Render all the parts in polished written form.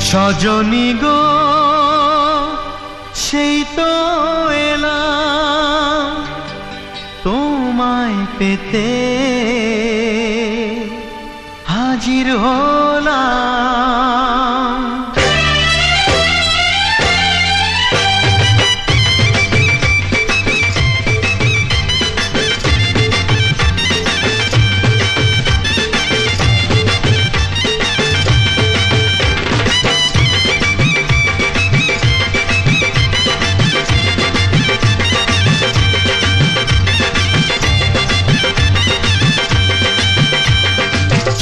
সজনী গো সেই তো এলাম তোমায় পেতে হাজির হলাম।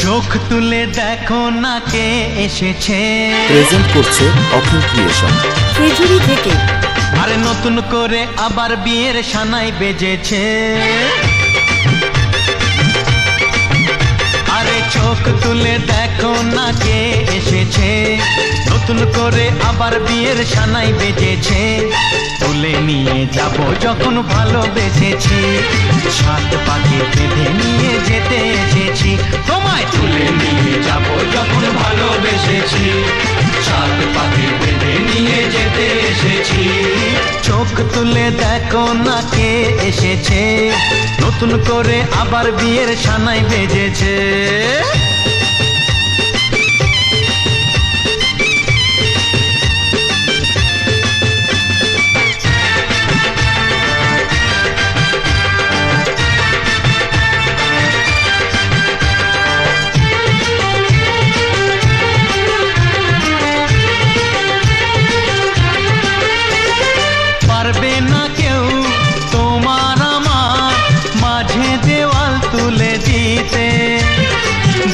চোখ তুলে দেখো না কে এসেছে। প্রেজেন্ট করছে অখিল ক্রিয়েশন খেজুরি থেকে। আরে নতুন করে আবার বিয়ের সানাই বেজেছে। আরে চোখ তুলে দেখো না কে এসেছে। নতুন করে আবার বিয়ের সানাই বেজেছে। তুলে নিয়ে যাব যখন ভালোবেসেছি, সাত পাকে বেঁধে নিয়ে যেতে এসেছি। তোমায় তুলে নিয়ে যাব যখন ভালোবেসেছি, সাত পাকে বেঁধে নিয়ে যেতে এসেছি। চোখ তুলে দেখো না কে এসেছে। নতুন করে আবার বিয়ের সানাই বেজেছে। পারবে না কেউ তোমার আমার মাঝে দেওয়াল তুলে দিতে।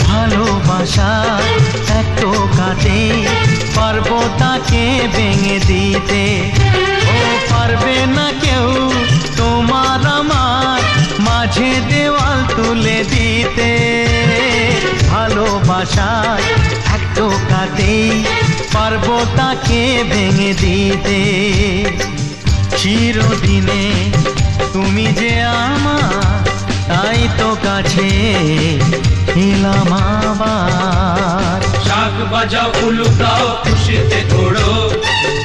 ভালোবাসা এত কাটে পারবো তাকে ভেঙে দিতে। ও পারবে না কেউ তোমার আমার মাঝে দেওয়াল তুলে দিতে। ভালোবাসা এত কাটে পারবো তাকে ভেঙে দিতে। চিরদিনে তুমি যে আমার, তাই তো কাছে এলাম আবার। শাক বাজাও উলু দাও খুশিতে ঘোড়ো,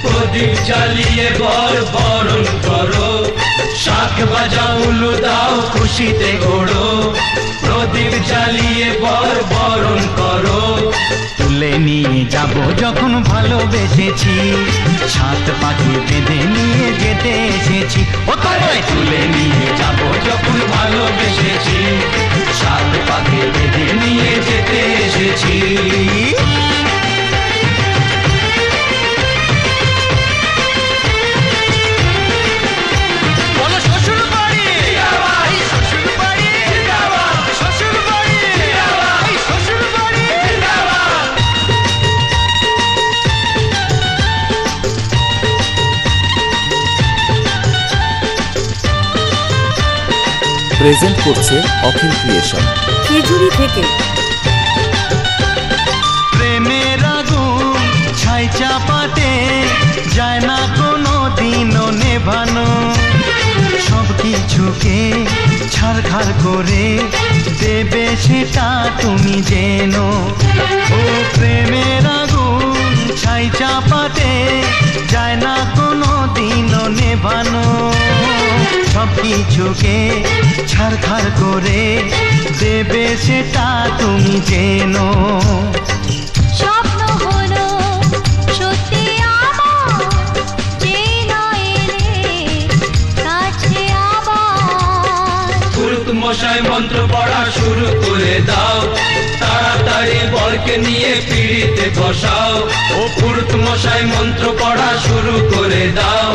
প্রদীপ জ্বালিয়ে বর বরণ করো। শাক বাজাও উলু দাও খুশিতে ঘোড়ো, প্রদীপ জ্বালিয়ে বর বরণ করো। তুলে নিয়ে যাব যখন ভালোবেসেছি, সাত পাখি বেঁধে নিয়ে যেতে এসেছি। ও তোমায় তুলে নিয়ে যাব যখন ভালোবেসেছি, সাত পাখি বেঁধে নিয়ে যেতে এসেছি। প্রেজেন্ট করছে অখিল ক্রিয়েশন খেজুরি থেকে। প্রেমের আগুন ছাই চাপাতে যায় না কোনো দিনও নেভানো। সব কিছুকে ছারখার করে দেবে সেটা তুমি জেনো। ও প্রেমের আগুন ছাই চাপাতে যায় না কোনো দিনও নেভানো। সব কিছুকে ছারখার করে দেবে সেটা তুমি জেনো। স্বপ্ন হলো সত্যি আমার, যে না এলে কাছে আবার। পুরুত মশাই মন্ত্র পড়া শুরু করে দাও, তাড়াতাড়ি বরকে নিয়ে পিড়িতে বসাও। ও পুরুত মশাই মন্ত্র পড়া শুরু করে দাও,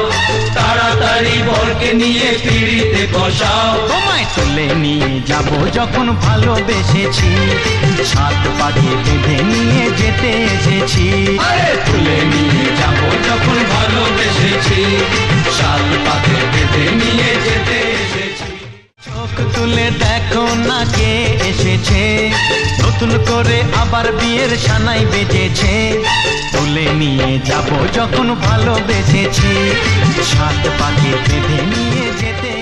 তাড়াতাড়ি বরকে নিয়ে পিড়িতে বসাও। তোমায় তুলে নিয়ে যাব যখন ভালোবেসেছি, সাত পাখি বেঁধে নিয়ে যেতে এসেছি। আরে তুলে নিয়ে যাব যখন ভালোবেসেছি, সাত পাখি বেঁধে নিয়ে যেতে এসেছি। চোখ তুলে দেখো না কে এসেছে। নতুন করে আবার বিয়ের সানাই বেজেছে। তুলে নিয়ে যাব যখন ভালোবেসেছি, সাত পাখি বেঁধে নিয়ে যেতে